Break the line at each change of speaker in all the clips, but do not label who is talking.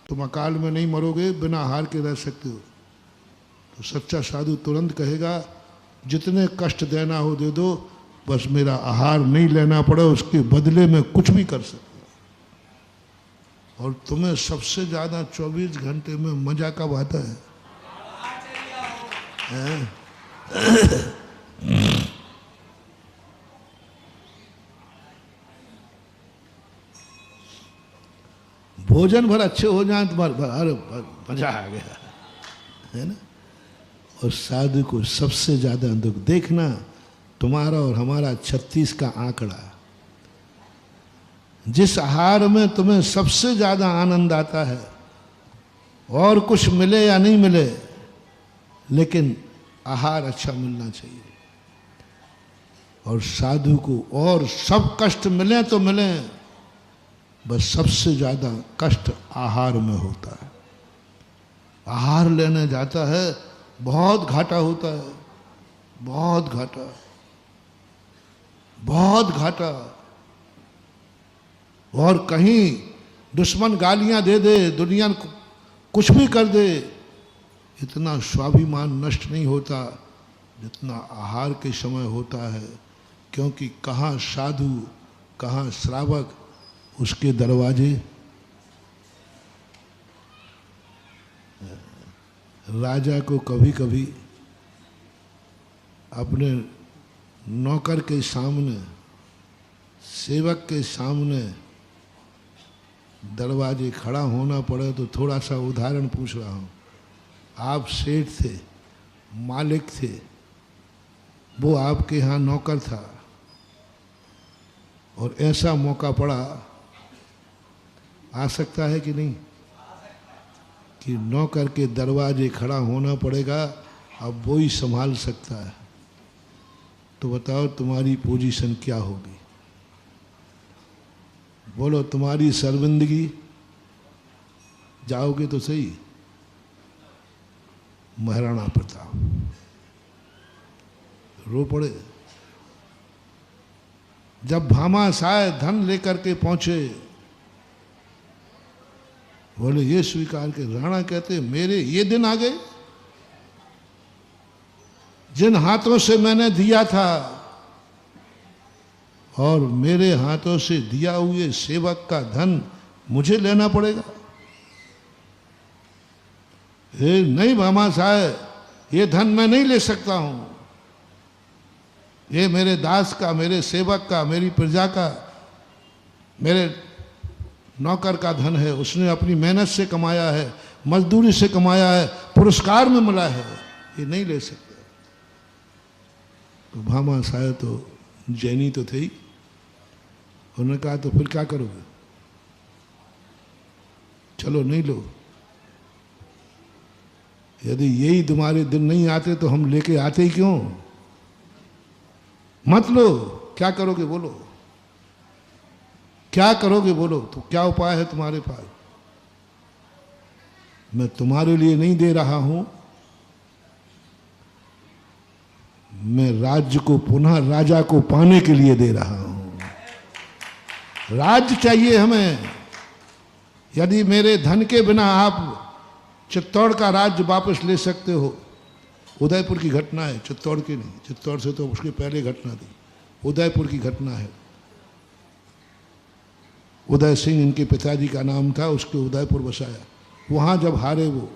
तुम अकाल में नहीं मरोगे, बिना आहार के रह सकते हो। तो सच्चा साधु तुरंत कहेगा जितने कष्ट देना हो दे दो, बस मेरा आहार नहीं लेना पड़े, उसके बदले में कुछ भी कर सकता। और तुम्हें सबसे ज्यादा 24 घंटे में मजा कब आता है? भोजन भर अच्छे हो जाए तुम्हारे, अरे मजा आ गया, है ना। और साधु को सबसे ज्यादा दुख, देखना तुम्हारा और हमारा 36 का आंकड़ा, जिस आहार में तुम्हें सबसे ज्यादा आनंद आता है, और कुछ मिले या नहीं मिले, लेकिन आहार अच्छा मिलना चाहिए। और साधु को और सब कष्ट मिले तो मिले, बस सबसे ज्यादा कष्ट आहार में होता है। आहार लेने जाता है, बहुत घाटा होता है, बहुत घाटा, बहुत घाटा। और कहीं दुश्मन गालियां दे दे, दुनिया कुछ भी कर दे, इतना स्वाभिमान नष्ट नहीं होता जितना आहार के समय होता है। क्योंकि कहाँ साधु, कहाँ श्रावक, उसके दरवाजे। राजा को कभी कभी अपने नौकर के सामने, सेवक के सामने दरवाजे खड़ा होना पड़े, तो थोड़ा सा उदाहरण पूछ रहा हूँ। आप सेठ थे, मालिक थे, वो आपके यहाँ नौकर था, और ऐसा मौका पड़ा, आ सकता है कि नहीं, कि नौकर के दरवाजे खड़ा होना पड़ेगा, अब वो ही संभाल सकता है। तो बताओ तुम्हारी पोजीशन क्या होगी? बोलो, तुम्हारी शर्मिंदगी, जाओगे तो सही। महाराणा प्रताप रो पड़े। जब भामाशाह धन लेकर के पहुंचे, बोले ये स्वीकार के, राणा कहते मेरे ये दिन आ गए, जिन हाथों से मैंने दिया था, और मेरे हाथों से दिया हुए सेवक का धन मुझे लेना पड़ेगा। नहीं भामाशाह, ये धन मैं नहीं ले सकता हूं, ये मेरे दास का, मेरे सेवक का, मेरी प्रजा का, मेरे नौकर का धन है। उसने अपनी मेहनत से कमाया है, मजदूरी से कमाया है, पुरस्कार में मिला है, ये नहीं ले सकते। तो भामाशाह तो जैनी तो थे ही, उन्होंने कहा तो फिर क्या करोगे? चलो नहीं लो, यदि यही तुम्हारे दिन नहीं आते तो हम लेके आते ही क्यों? मत लो। क्या करोगे बोलो, क्या करोगे बोलो? तो क्या उपाय है तुम्हारे पास? मैं तुम्हारे लिए नहीं दे रहा हूं, मैं राज्य को, पुनः राजा को पाने के लिए दे रहा हूं। राज्य चाहिए हमें। यदि मेरे धन के बिना आप चित्तौड़ का राज्य वापस ले सकते हो, उदयपुर की घटना है, चित्तौड़ की नहीं, चित्तौड़ से तो उसके पहले घटना थी, उदयपुर की घटना है। उदय सिंह इनके पिताजी का नाम था, उसके उदयपुर बसाया। वहाँ जब हारे वो,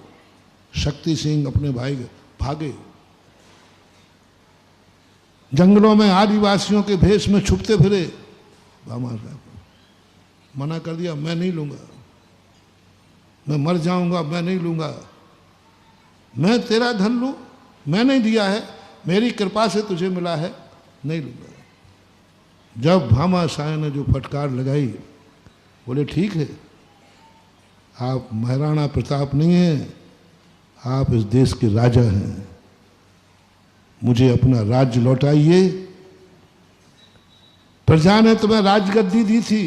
शक्ति सिंह अपने भाई भागे, जंगलों में आदिवासियों के भेष में छुपते फिरे। भामाशाह मना कर दिया, मैं नहीं लूँगा, मैं मर जाऊँगा, मैं नहीं लूँगा। मैं तेरा धन लूँ? मैं नहीं दिया है, मेरी कृपा से तुझे मिला है, नहीं लूँगा। जब भामाशाह ने जो फटकार लगाई, बोले ठीक है, आप महाराणा प्रताप नहीं हैं, आप इस देश के राजा हैं, मुझे अपना राज्य लौटाइए। प्रजा ने तुम्हें राजगद्दी दी थी,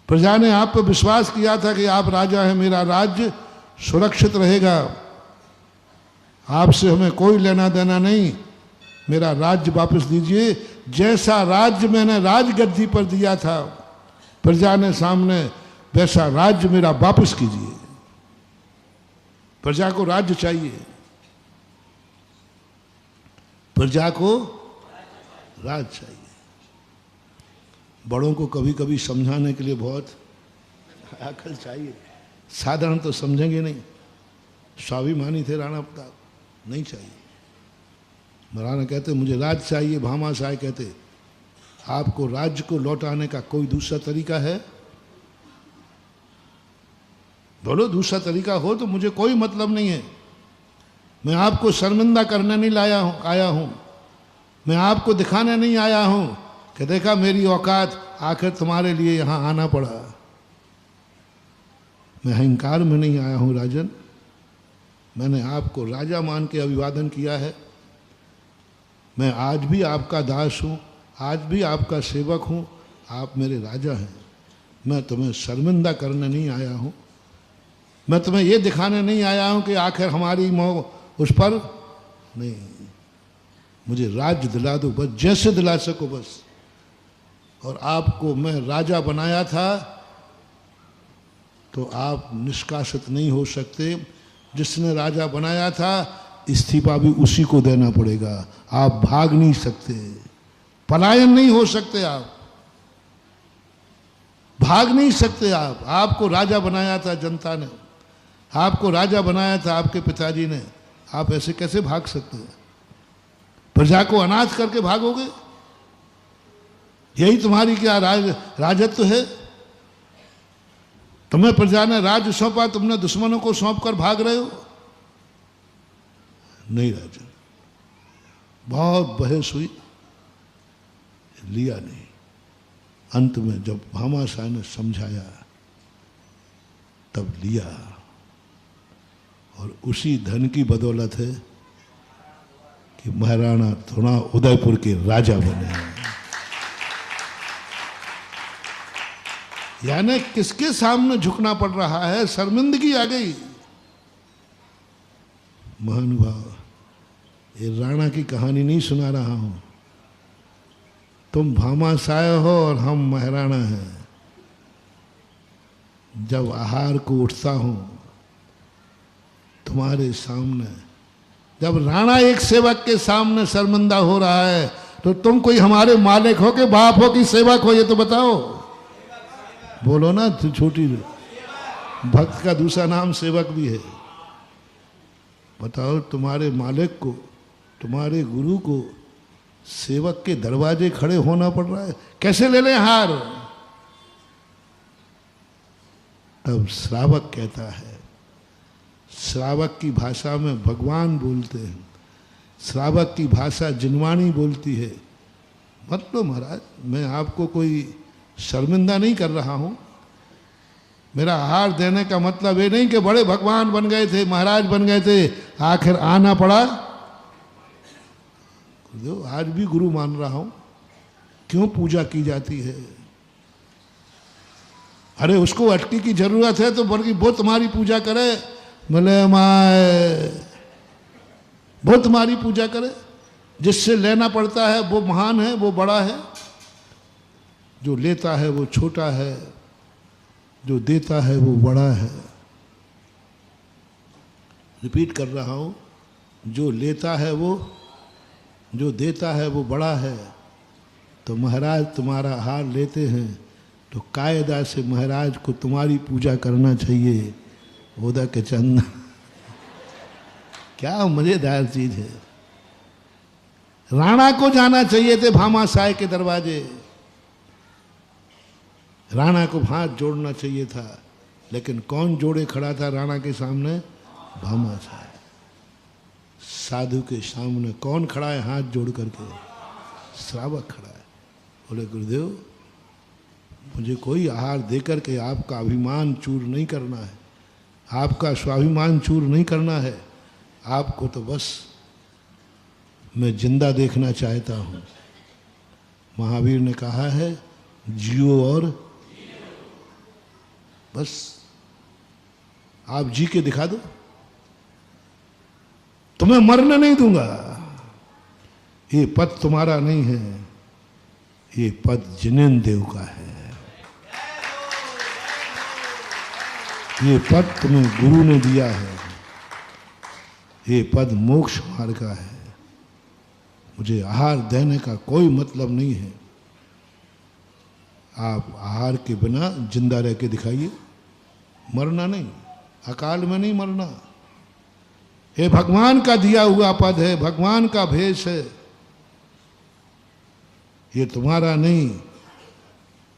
प्रजा ने आप पर विश्वास किया था कि आप राजा हैं, मेरा राज्य सुरक्षित रहेगा, आपसे हमें कोई लेना देना नहीं, मेरा राज्य वापस दीजिए। जैसा राज्य मैंने राजगद्दी पर दिया था, प्रजा ने सामने वैसा राज्य मेरा वापस कीजिए। प्रजा को राज्य चाहिए, प्रजा को राज चाहिए। बड़ों को कभी कभी समझाने के लिए बहुत अकल चाहिए, साधारण तो समझेंगे नहीं। स्वाभिमानी थे राणा प्रताप, नहीं चाहिए। महाराणा कहते मुझे राज चाहिए, भामाशाह कहते आपको राज्य को लौटाने का कोई दूसरा तरीका है? बोलो, दूसरा तरीका हो तो मुझे कोई मतलब नहीं है। मैं आपको शर्मिंदा करने नहीं आया हूं। मैं आपको दिखाने नहीं आया हूं कि देखा मेरी औकात, आखिर तुम्हारे लिए यहां आना पड़ा। मैं अहंकार में नहीं आया हूं राजन। मैंने आपको राजा मान के अभिवादन किया है। मैं आज भी आपका दास हूं, आज भी आपका सेवक हूं। आप मेरे राजा हैं। मैं तुम्हें शर्मिंदा करने नहीं आया हूं। मैं तुम्हें ये दिखाने नहीं आया हूं कि आखिर हमारी मोह उस पर नहीं। मुझे राज्य दिला दो बस, जैसे दिला सको बस। और आपको मैं राजा बनाया था तो आप निष्कासित नहीं हो सकते। जिसने राजा बनाया था इस्तीफा भी उसी को देना पड़ेगा। आप भाग नहीं सकते, पलायन नहीं हो सकते, आप भाग नहीं सकते। आपको राजा बनाया था जनता ने, आपको राजा बनाया था आपके पिताजी ने। आप ऐसे कैसे भाग सकते हैं? प्रजा को अनाथ करके भागोगे? यही तुम्हारी क्या राजत्व है? तुम्हें प्रजा ने राज्य सौंपा, तुमने दुश्मनों को सौंप कर भाग रहे हो? नहीं राजन, बहुत बहस हुई, लिया नहीं। अंत में जब भामाशाह ने समझाया तब लिया। और उसी धन की बदौलत है कि महाराणा थोड़ा उदयपुर के राजा बने हैं। यानी किसके सामने झुकना पड़ रहा है? शर्मिंदगी आ गई। महानुभाव, ये राणा की कहानी नहीं सुना रहा हूं। तुम भामाशाह हो और हम महाराणा हैं। जब आहार को उठता हूं तुम्हारे सामने, जब राणा एक सेवक के सामने शर्मिंदा हो रहा है तो तुम कोई हमारे मालिक हो के बाप हो कि सेवक हो? ये तो बताओ। बोलो ना, छोटी भक्त का दूसरा नाम सेवक भी है। बताओ, तुम्हारे मालिक को, तुम्हारे गुरु को सेवक के दरवाजे खड़े होना पड़ रहा है। कैसे ले लें हार? तब श्रावक कहता है, श्रावक की भाषा में भगवान बोलते हैं, श्रावक की भाषा जिनवाणी बोलती है। मतलब महाराज, मैं आपको कोई शर्मिंदा नहीं कर रहा हूं। मेरा हार देने का मतलब ये नहीं कि बड़े भगवान बन गए थे, महाराज बन गए थे, आखिर आना पड़ा। जो आज भी गुरु मान रहा हूं। क्यों पूजा की जाती है? अरे उसको अटकी की जरूरत है तो बल्कि वो तुम्हारी पूजा करे। बोले माए, वो तुम्हारी पूजा करे। जिससे लेना पड़ता है वो महान है, वो बड़ा है। जो लेता है वो छोटा है, जो देता है वो बड़ा है। रिपीट कर रहा हूं, जो लेता है वो, जो देता है वो बड़ा है। तो महाराज तुम्हारा हार लेते हैं तो कायदा से महाराज को तुम्हारी पूजा करना चाहिए। उदा के चंदन क्या मजेदार चीज है। राणा को जाना चाहिए थे भामाशाह के दरवाजे, राणा को हाथ जोड़ना चाहिए था। लेकिन कौन जोड़े खड़ा था राणा के सामने? भामाशाह। साधु के सामने कौन खड़ा है हाथ जोड़ करके? श्रावक खड़ा है। बोले गुरुदेव, मुझे कोई आहार देकर के आपका अभिमान चूर नहीं करना है, आपका स्वाभिमान चूर नहीं करना है। आपको तो बस मैं जिंदा देखना चाहता हूँ। महावीर ने कहा है, जियो और बस आप जी के दिखा दो, तुम्हें मरने नहीं दूंगा। ये पद तुम्हारा नहीं है, ये पद जिनेन्द्र देव का है। ये पद तुम्हें गुरु ने दिया है, ये पद मोक्ष मार्ग का है। मुझे आहार देने का कोई मतलब नहीं है। आप आहार के बिना जिंदा रह के दिखाइए, मरना नहीं, अकाल में नहीं मरना। ये भगवान का दिया हुआ पद है, भगवान का भेष है, ये तुम्हारा नहीं।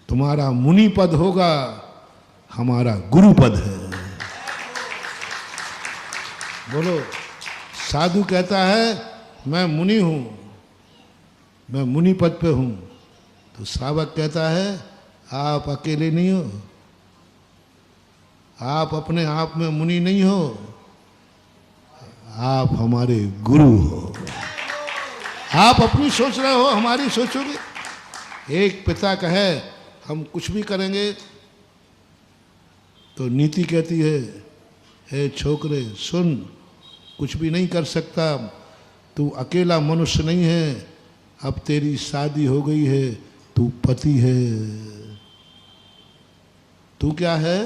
तुम्हारा मुनि पद होगा, हमारा गुरु पद है। बोलो, साधु कहता है मैं मुनि हूं, मैं मुनि पद पे हूं, तो श्रावक कहता है आप अकेले नहीं हो, आप अपने आप में मुनि नहीं हो, आप हमारे गुरु हो। आप अपनी सोच रहे हो, हमारी सोचोगे। एक पिता कहे हम कुछ भी करेंगे तो नीति कहती है हे छोकरे सुन, कुछ भी नहीं कर सकता, तू अकेला मनुष्य नहीं है, अब तेरी शादी हो गई है, तू पति है। तू क्या है?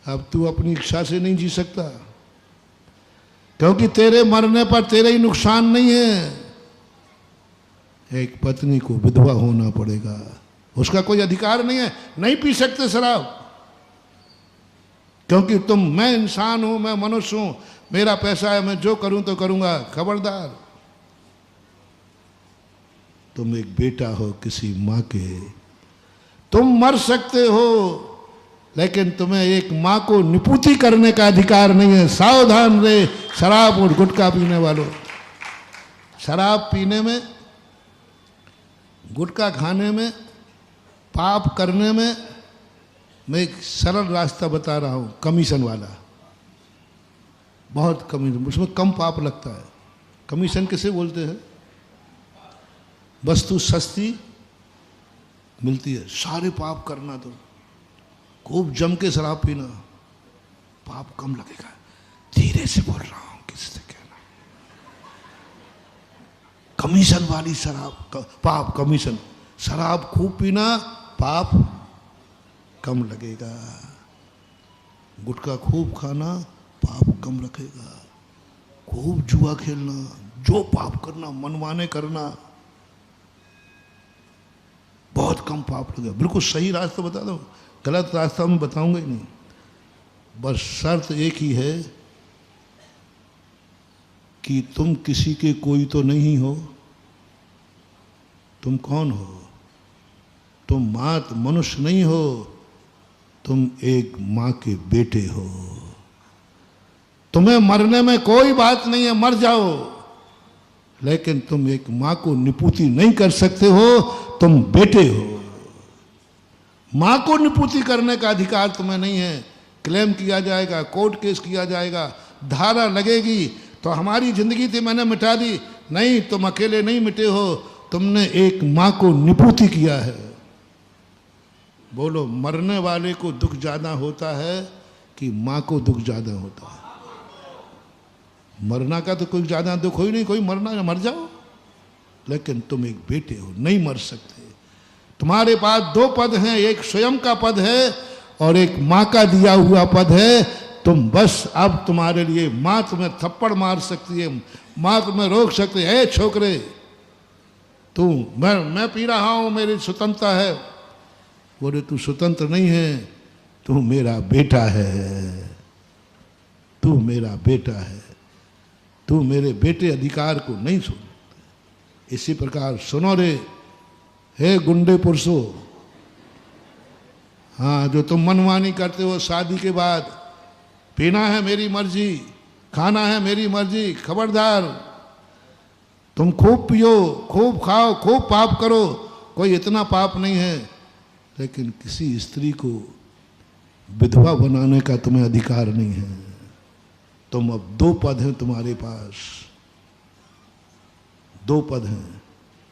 अब तू अपनी इच्छा से नहीं जी सकता, क्योंकि तेरे मरने पर तेरे ही नुकसान नहीं है। एक पत्नी को विधवा होना पड़ेगा, उसका कोई अधिकार नहीं है। नहीं पी सकते शराब, क्योंकि मैं इंसान हूं, मैं मनुष्य हूं, मेरा पैसा है, मैं जो करूं तो करूंगा। खबरदार, तुम एक बेटा हो किसी माँ के, तुम मर सकते हो, लेकिन तुम्हें एक माँ को निपुति करने का अधिकार नहीं है। सावधान रहे शराब और गुटखा पीने वालों। शराब पीने में, गुटखा खाने में, पाप करने में मैं एक सरल रास्ता बता रहा हूँ, कमीशन वाला। बहुत कमीशन, उसमें कम पाप लगता है। कमीशन किसे बोलते हैं? वस्तु सस्ती मिलती है, सारे पाप करना, तो खूब जम के शराब पीना, पाप कम लगेगा। धीरे से बोल रहा हूं, किससे कहना। कमीशन वाली शराब पाप, कमीशन। शराब खूब पीना, पाप कम लगेगा। गुटखा खूब खाना, पाप कम रखेगा। खूब जुआ खेलना, जो पाप करना, मनमाने करना, बहुत कम पाप लगेगा। बिल्कुल सही रास्ता बता दो, गलत रास्ता मैं बताऊंगा ही नहीं। बस शर्त एक ही है कि तुम किसी के कोई तो नहीं हो। तुम कौन हो? तुम मात मनुष्य नहीं हो, तुम एक माँ के बेटे हो। तुम्हें मरने में कोई बात नहीं है, मर जाओ, लेकिन तुम एक माँ को निपुति नहीं कर सकते हो, तुम बेटे हो। माँ को निपुति करने का अधिकार तुम्हें नहीं है। क्लेम किया जाएगा, कोर्ट केस किया जाएगा, धारा लगेगी, तो हमारी जिंदगी थी मैंने मिटा दी। नहीं, तुम अकेले नहीं मिटे हो, तुमने एक माँ को निपुति किया है। बोलो, मरने वाले को दुख ज्यादा होता है कि माँ को दुख ज्यादा होता है? मरना का तो कोई ज्यादा दुख हो ही नहीं, कोई मरना, मर जाओ, लेकिन तुम एक बेटे हो, नहीं मर सकते। तुम्हारे पास दो पद हैं, एक स्वयं का पद है और एक माँ का दिया हुआ पद है। तुम बस, अब तुम्हारे लिए माँ तुम्हें थप्पड़ मार सकती है, माँ तुम्हें रोक सकती है। ए छोकरे, तू, मैं पी रहा हूं, मेरी स्वतंत्रता है। बोले तू स्वतंत्र नहीं है, तू मेरा बेटा है, तू मेरा बेटा है, तू मेरे बेटे अधिकार को नहीं सुन। इसी प्रकार सुनो रे हे गुंडे पुरुषों, हाँ, जो तुम मनमानी करते हो, शादी के बाद पीना है मेरी मर्जी, खाना है मेरी मर्जी, खबरदार, तुम खूब पियो, खूब खाओ, खूब पाप करो, कोई इतना पाप नहीं है, लेकिन किसी स्त्री को विधवा बनाने का तुम्हें अधिकार नहीं है। तुम अब दो पद हैं तुम्हारे पास, दो पद हैं।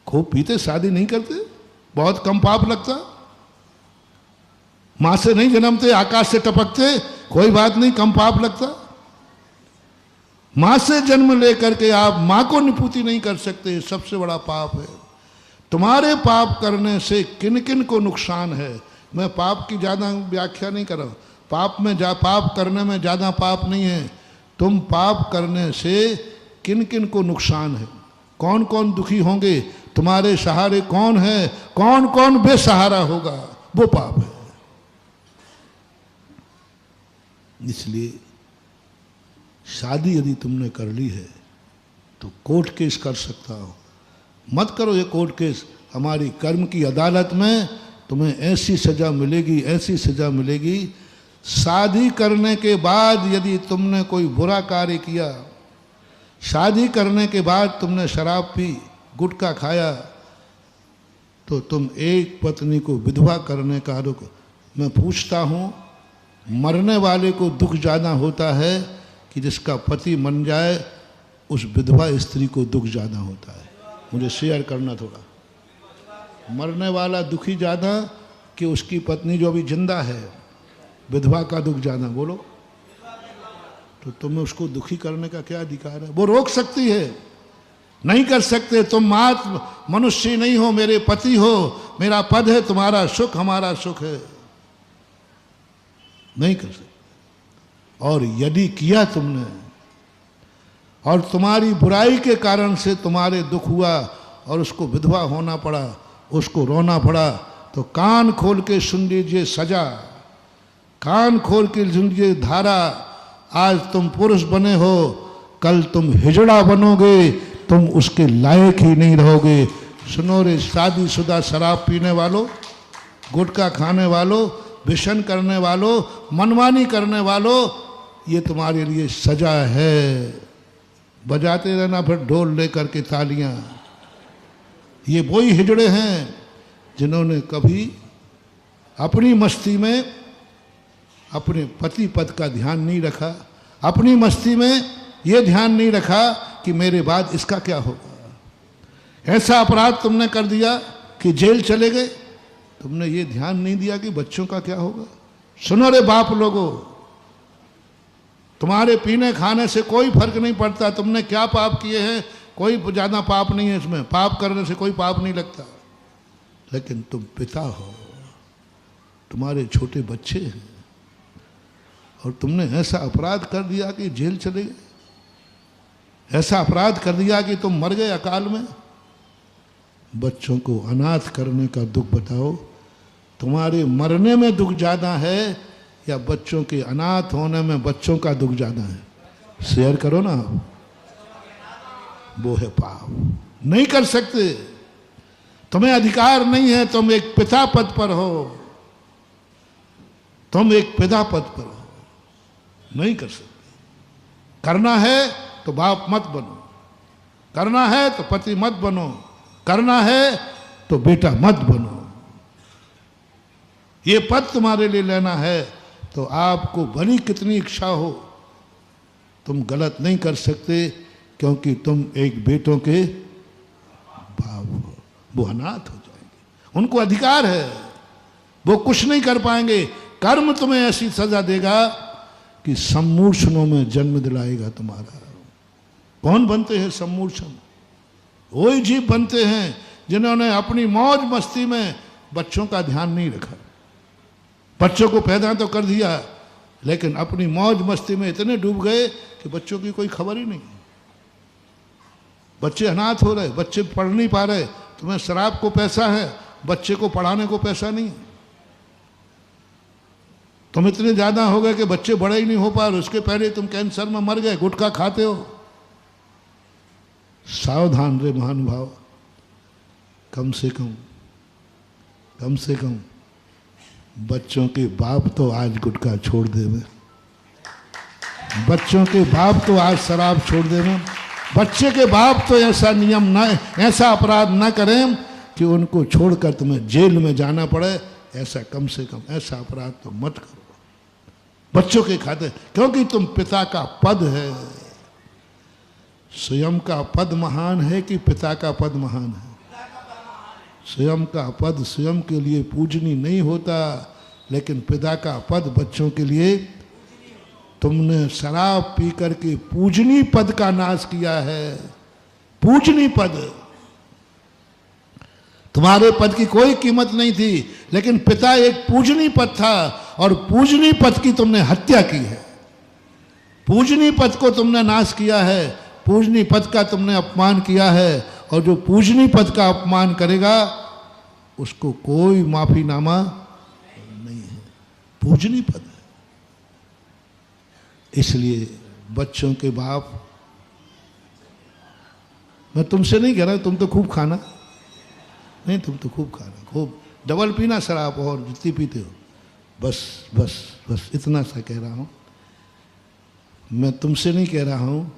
खूब पीते, शादी नहीं करते, बहुत कम पाप लगता। मां से नहीं जन्मते, आकाश से टपकते, कोई बात नहीं, कम पाप लगता। मां से जन्म लेकर के आप मां को निपुति नहीं कर सकते, सबसे बड़ा पाप है। तुम्हारे पाप करने से किन किन को नुकसान है, मैं पाप की ज्यादा व्याख्या नहीं कर रहा हूं। पाप करने में ज़्यादा पाप नहीं है। तुम पाप करने से किन किन को नुकसान है, कौन कौन दुखी होंगे, तुम्हारे सहारे कौन है, कौन कौन बेसहारा होगा, वो पाप है। इसलिए शादी यदि तुमने कर ली है तो कोर्ट केस कर सकता हो, मत करो ये कोर्ट केस। हमारी कर्म की अदालत में तुम्हें ऐसी सजा मिलेगी, ऐसी सजा मिलेगी। शादी करने के बाद यदि तुमने कोई बुरा कार्य किया, शादी करने के बाद तुमने शराब पी, गुटखा खाया, तो तुम एक पत्नी को विधवा करने का आरोप। मैं पूछता हूँ, मरने वाले को दुख ज़्यादा होता है कि जिसका पति मर जाए, उस विधवा स्त्री को दुख ज़्यादा होता है? मुझे शेयर करना थोड़ा। मरने वाला दुखी ज़्यादा कि उसकी पत्नी जो अभी जिंदा है, विधवा का दुख ज़्यादा? बोलो। तो तुम्हें उसको दुखी करने का क्या अधिकार है? वो रोक सकती है, नहीं कर सकते। तुम मनुष्य नहीं हो, मेरे पति हो, मेरा पद है, तुम्हारा सुख हमारा सुख है, नहीं कर सकते। और यदि किया तुमने और तुम्हारी बुराई के कारण से तुम्हारे दुख हुआ और उसको विधवा होना पड़ा, उसको रोना पड़ा, तो कान खोल के सुन लीजिए सजा, कान खोल के सुन लीजिए धारा। आज तुम पुरुष बने हो, कल तुम हिजड़ा बनोगे, तुम उसके लायक ही नहीं रहोगे। सुनो रे शादीशुदा शराब पीने वालों, गुटखा खाने वालों, व्यसन करने वालों, मनमानी करने वालों, ये तुम्हारे लिए सजा है। बजाते रहना फिर ढोल लेकर के तालियां। ये वही हिजड़े हैं जिन्होंने कभी अपनी मस्ती में अपने पति पद का ध्यान नहीं रखा, अपनी मस्ती में ये ध्यान नहीं रखा कि मेरे बाद इसका क्या होगा। ऐसा अपराध तुमने कर दिया कि जेल चले गए, तुमने ये ध्यान नहीं दिया कि बच्चों का क्या होगा। सुनो रे बाप लोगों, तुम्हारे पीने खाने से कोई फर्क नहीं पड़ता तुमने क्या पाप किए हैं, कोई ज़्यादा पाप नहीं है इसमें, पाप करने से कोई पाप नहीं लगता। लेकिन तुम पिता हो, तुम्हारे छोटे बच्चे हैं, और तुमने ऐसा अपराध कर दिया कि जेल चले गए, ऐसा अपराध कर दिया कि तुम मर गए अकाल में। बच्चों को अनाथ करने का दुख बताओ, तुम्हारे मरने में दुख ज़्यादा है या बच्चों के अनाथ होने में बच्चों का दुख ज़्यादा है? शेयर करो ना। वो है पाप, नहीं कर सकते, तुम्हें अधिकार नहीं है। तुम एक पिता पद पर हो, तुम एक पिता पद पर हो, नहीं कर सकते। करना है तो बाप मत बनो, करना है तो पति मत बनो, करना है तो बेटा मत बनो। ये पद तुम्हारे लिए लेना है तो आपको भली कितनी इच्छा हो, तुम गलत नहीं कर सकते, क्योंकि तुम एक बेटों के बाप हो। वो अनाथ हो जाएंगे, उनको अधिकार है, वो कुछ नहीं कर पाएंगे। कर्म तुम्हें ऐसी सजा देगा कि सम्मूर्छनों में जन्म दिलाएगा तुम्हारा। कौन बनते हैं सम्मूर्छन? वही जीव बनते हैं जिन्होंने अपनी मौज मस्ती में बच्चों का ध्यान नहीं रखा। बच्चों को पैदा तो कर दिया, लेकिन अपनी मौज मस्ती में इतने डूब गए कि बच्चों की कोई खबर ही नहीं। बच्चे अनाथ हो रहे, बच्चे पढ़ नहीं पा रहे। तुम्हें शराब को पैसा है, बच्चे को पढ़ाने को पैसा नहीं। तुम इतने ज़्यादा हो गए कि बच्चे बड़े ही नहीं हो पा रहे, उसके पहले तुम कैंसर में मर गए, गुटखा खाते हो। सावधान रे महानुभाव, कम से कम बच्चों के बाप तो आज गुटखा छोड़ देवे, बच्चों के बाप तो आज शराब छोड़ देवे, बच्चे के बाप तो ऐसा नियम ना, ऐसा अपराध ना करें कि उनको छोड़कर तुम्हें जेल में जाना पड़े। ऐसा कम से कम ऐसा अपराध तो मत करो बच्चों के खाते, क्योंकि तुम पिता का पद है। स्वयं का पद महान है कि पिता का पद महान है? स्वयं का पद स्वयं के लिए पूजनीय नहीं होता, लेकिन पिता का पद बच्चों के लिए। तुमने शराब पी करके पूजनीय पद का नाश किया है। पूजनीय पद, तुम्हारे पद की कोई कीमत नहीं थी, लेकिन पिता एक पूजनीय पद था, और पूजनीय पद की तुमने हत्या की है। पूजनीय पद को तुमने नाश किया है, पूजनीय पद का तुमने अपमान किया है, और जो पूजनीय पद का अपमान करेगा उसको कोई माफीनामा नहीं है। पूजनीय पद है। इसलिए बच्चों के बाप, मैं तुमसे नहीं कह रहा तुम तो खूब खाना, नहीं तुम तो खूब खाना, खूब डबल पीना शराब और जितनी पीते हो, बस बस बस इतना सा कह रहा हूँ। मैं तुमसे नहीं कह रहा हूँ,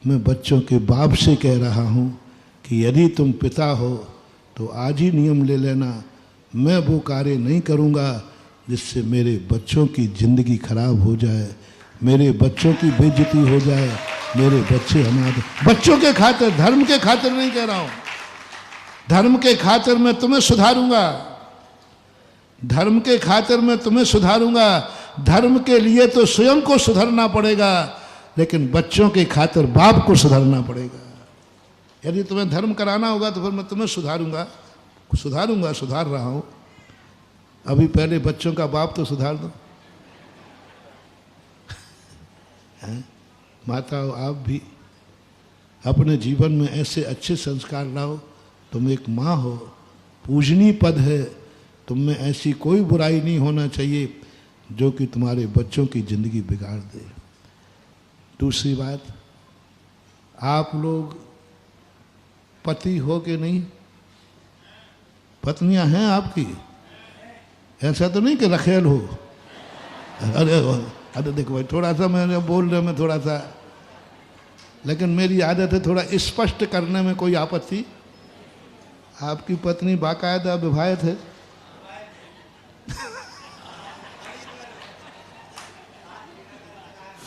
मैं बच्चों के बाप से कह रहा हूँ कि यदि तुम पिता हो तो आज ही नियम ले लेना, मैं वो कार्य नहीं करूँगा जिससे मेरे बच्चों की ज़िंदगी खराब हो जाए, मेरे बच्चों की बेइज्जती हो जाए, मेरे बच्चे हमारे बच्चों के खातिर, धर्म के खातिर नहीं कह रहा हूँ। धर्म के खातिर मैं तुम्हें सुधारूंगा, धर्म के खातिर मैं तुम्हें सुधारूंगा। धर्म के लिए तो स्वयं को सुधरना पड़ेगा, लेकिन बच्चों के खातिर बाप को सुधरना पड़ेगा। यदि तुम्हें धर्म कराना होगा तो फिर मैं तुम्हें सुधारूंगा, सुधार रहा हूं। अभी पहले बच्चों का बाप तो सुधार दो। माताओं, आप भी अपने जीवन में ऐसे अच्छे संस्कार लाओ। तुम एक माँ हो, पूजनीय पद है, तुम में ऐसी कोई बुराई नहीं होना चाहिए जो कि तुम्हारे बच्चों की ज़िंदगी बिगाड़ दे। दूसरी बात, आप लोग पति हो कि नहीं? पत्नियां हैं आपकी? ऐसा तो नहीं कि रखेल हो। अरे देखो भाई, थोड़ा सा मैंने बोल रहे मैं थोड़ा सा, लेकिन मेरी आदत है थोड़ा स्पष्ट करने में। कोई आपत्ति? आपकी पत्नी बाकायदा विवाहित है?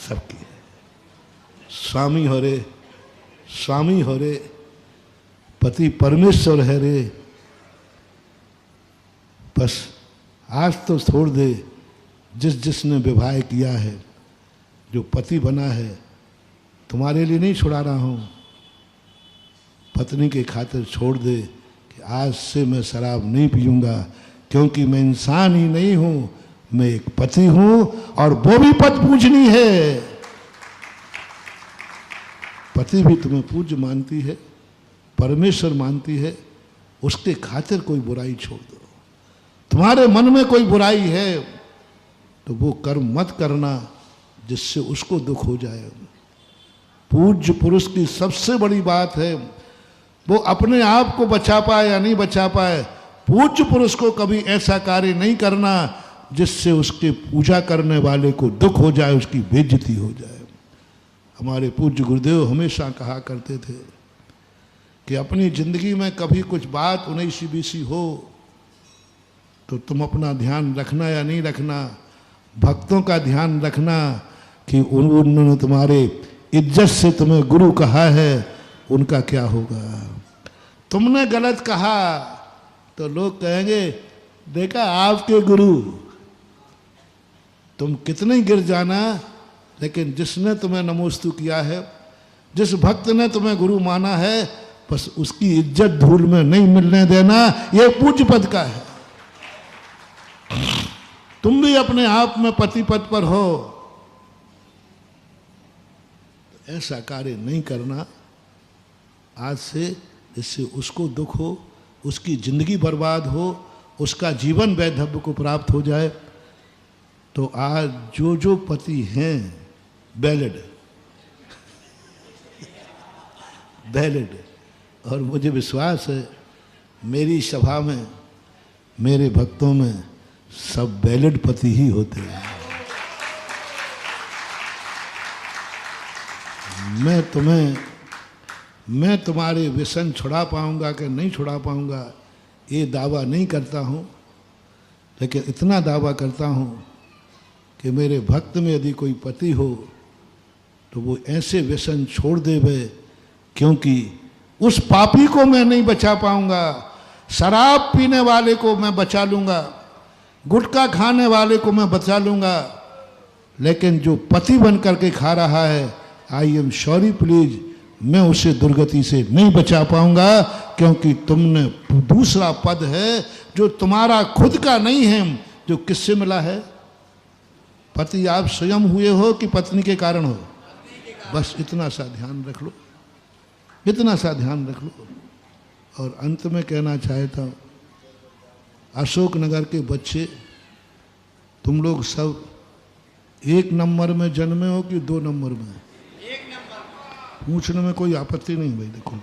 सबकी है। स्वामी हो रे, स्वामी हो रे, पति परमेश्वर है रे। बस आज तो छोड़ दे, जिसने विवाह किया है, जो पति बना है, तुम्हारे लिए नहीं छुड़ा रहा हूँ, पत्नी के खातिर छोड़ दे कि आज से मैं शराब नहीं पीऊँगा, क्योंकि मैं इंसान ही नहीं हूँ, मैं एक पति हूँ, और वो भी पद पूजनी है। पति भी तुम्हें पूज्य मानती है, परमेश्वर मानती है, उसके खातिर कोई बुराई छोड़ दो। तुम्हारे मन में कोई बुराई है तो वो कर्म मत करना जिससे उसको दुख हो जाए। पूज्य पुरुष की सबसे बड़ी बात है वो अपने आप को बचा पाए या नहीं बचा पाए, पूज्य पुरुष को कभी ऐसा कार्य नहीं करना जिससे उसके पूजा करने वाले को दुख हो जाए, उसकी बेइज्जती हो जाए। हमारे पूज्य गुरुदेव हमेशा कहा करते थे कि अपनी जिंदगी में कभी कुछ बात 19-20 हो तो तुम अपना ध्यान रखना या नहीं रखना, भक्तों का ध्यान रखना कि उन्होंने तुम्हारे इज्जत से तुम्हें गुरु कहा है, उनका क्या होगा। तुमने गलत कहा तो लोग कहेंगे देखा आपके गुरु, तुम कितने गिर जाना, लेकिन जिसने तुम्हें नमोस्तु किया है, जिस भक्त ने तुम्हें गुरु माना है, बस उसकी इज्जत धूल में नहीं मिलने देना, ये पूज्य पद का है। तुम भी अपने आप में पति पद पर हो, ऐसा कार्य नहीं करना आज से, जिससे उसको दुख हो, उसकी जिंदगी बर्बाद हो, उसका जीवन वैधव्य को प्राप्त हो जाए। तो आज जो पति हैं वैलिड, और मुझे विश्वास है मेरी सभा में, मेरे भक्तों में सब वैलिड पति ही होते हैं। मैं तुम्हारे व्यसन छुड़ा पाऊंगा कि नहीं छुड़ा पाऊंगा ये दावा नहीं करता हूँ, लेकिन इतना दावा करता हूँ कि मेरे भक्त में यदि कोई पति हो तो वो ऐसे व्यसन छोड़ देवे, क्योंकि उस पापी को मैं नहीं बचा पाऊंगा। शराब पीने वाले को मैं बचा लूंगा, गुटखा खाने वाले को मैं बचा लूंगा, लेकिन जो पति बन करके खा रहा है, आई एम सॉरी प्लीज, मैं उसे दुर्गति से नहीं बचा पाऊंगा, क्योंकि तुमने दूसरा पद है जो तुम्हारा खुद का नहीं है, जो किससे मिला है? पति आप स्वयं हुए हो कि पत्नी के कारण हो? बस इतना सा ध्यान रख लो, इतना सा ध्यान रख लो। और अंत में कहना चाहता हूँ, अशोकनगर के बच्चे तुम लोग सब 1 नंबर में जन्मे हो कि 2 नंबर में?
1 नंबर।
पूछने में कोई आपत्ति नहीं भाई। देखो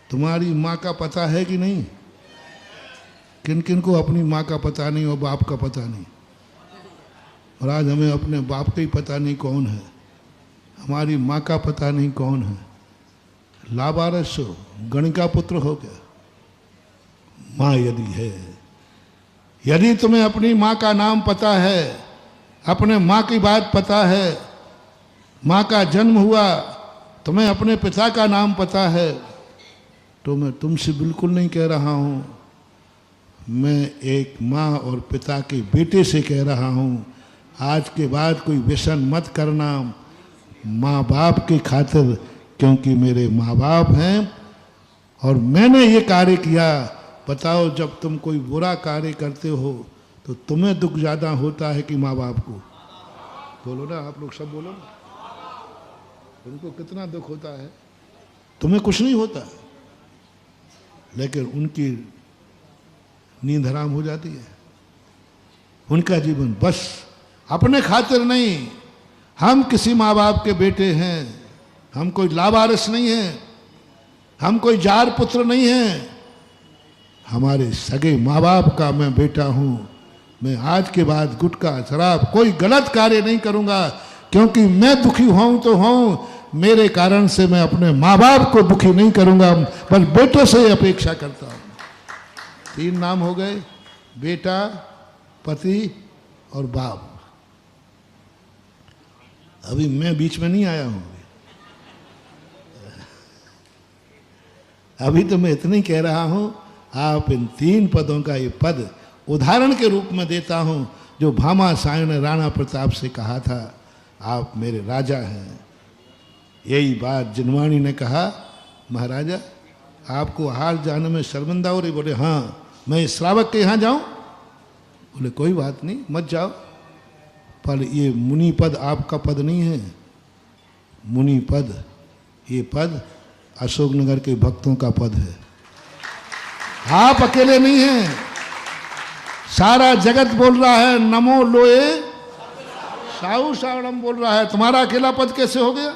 तुम्हारी माँ का पता है कि नहीं? किन किन को अपनी माँ का पता नहीं और बाप का पता नहीं? और आज हमें अपने बाप का ही पता नहीं कौन है, हमारी माँ का पता नहीं कौन है। लावारिस हो, गणिका पुत्र हो क्या? माँ यदि है, यदि तुम्हें अपनी माँ का नाम पता है, अपने माँ की बात पता है, माँ का जन्म हुआ, तुम्हें अपने पिता का नाम पता है, तो मैं तुमसे बिल्कुल नहीं कह रहा हूँ, मैं एक माँ और पिता के बेटे से कह रहा हूँ, आज के बाद कोई व्यसन मत करना माँ बाप के खातिर, क्योंकि मेरे माँ बाप हैं और मैंने ये कार्य किया। बताओ, जब तुम कोई बुरा कार्य करते हो तो तुम्हें दुख ज़्यादा होता है कि माँ बाप को? बोलो ना, आप लोग सब बोलो ना, उनको कितना दुख होता है? तुम्हें कुछ नहीं होता, लेकिन उनकी नींद हराम हो जाती है। उनका जीवन बस अपने खातिर नहीं। हम किसी माँ बाप के बेटे हैं, हम कोई लावारिस नहीं हैं, हम कोई जार पुत्र नहीं हैं, हमारे सगे माँ बाप का मैं बेटा हूँ। मैं आज के बाद गुटखा शराब कोई गलत कार्य नहीं करूँगा, क्योंकि मैं दुखी हूँ तो हूँ, मेरे कारण से मैं अपने माँ बाप को दुखी नहीं करूँगा, बस बेटों से अपेक्षा करता हूँ। 3 नाम हो गए, बेटा, पति और बाप। अभी मैं बीच में नहीं आया हूँ, अभी तो मैं इतना ही कह रहा हूँ। आप इन 3 पदों का ये पद उदाहरण के रूप में देता हूँ, जो भामाशाह ने राणा प्रताप से कहा था, आप मेरे राजा हैं। यही बात जिनवाणी ने कहा, महाराजा आपको हार जाने में शर्मिंदा हो रही? बोले हाँ, मैं श्रावक के यहाँ जाऊँ? बोले कोई बात नहीं, मत जाओ, पर ये मुनि पद आपका पद नहीं है। मुनि पद, ये पद अशोकनगर के भक्तों का पद है। आप अकेले नहीं हैं, सारा जगत बोल रहा है नमो लोए साहू सावड़म बोल रहा है। तुम्हारा अकेला पद कैसे हो गया?